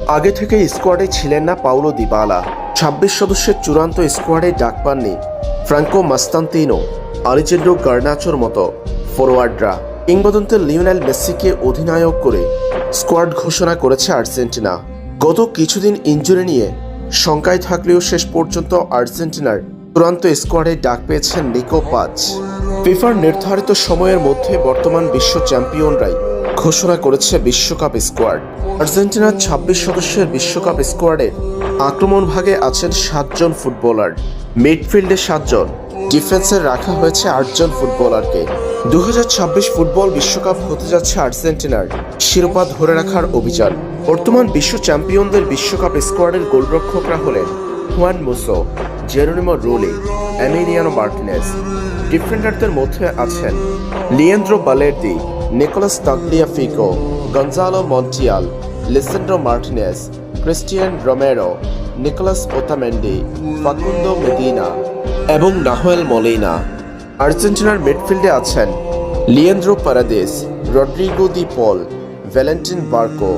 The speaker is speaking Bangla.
আগে থেকে স্কোয়াডে ছিলেন না পাউলো দিবালা। ২৬ সদস্যের চূড়ান্ত স্কোয়াডে ডাক পাননি ফ্রাঙ্কো মাস্তান্তিনো, আলেজান্দ্রো গার্নাচোর মতো ফরোয়ার্ডরা। কিংবদন্তি লিওনেল মেসিকে অধিনায়ক করে স্কোয়াড ঘোষণা করেছে আর্জেন্টিনা। গত কিছুদিন ইনজুরি নিয়ে শঙ্কায় থাকলেও শেষ পর্যন্ত আর্জেন্টিনার চূড়ান্ত স্কোয়াডে ডাক পেয়েছেন নিকো পাচ। ফিফার নির্ধারিত সময়ের মধ্যে বর্তমান বিশ্ব চ্যাম্পিয়নরাই ঘোষণা করেছে বিশ্বকাপ স্কোয়াড। আর্জেন্টিনার ২৬ সদস্যের বিশ্বকাপ স্কোয়াডের আক্রমণ ভাগে আছেন ৭ জন ফুটবলার, মিডফিল্ডে ৭ জন, ডিফেন্সে রাখা হয়েছে ৮ জন ফুটবলারকে। ২০২৬ ফুটবল বিশ্বকাপ হতে যাচ্ছে আর্জেন্টিনার শিরোপা ধরে রাখার অভিযান। বর্তমান বিশ্ব চ্যাম্পিয়নদের বিশ্বকাপ স্কোয়াডের গোলরক্ষকরা হলেন Juan Musso, Geronimo Rulli, Emiliano Martinez. ডিফেন্ডারদের মধ্যে আছেন Leandro Balerdi, Nicolas Tagliafico, Gonzalo Montiel, Lisandro Martinez, Cristian Romero, Nicolas Otamendi, Facundo Medina এবং নাহুয়েল মলিনা। আর্জেন্টিনার মিডফিল্ডে আছেন Leandro Paredes, Rodrigo De Paul, Valentin Barco,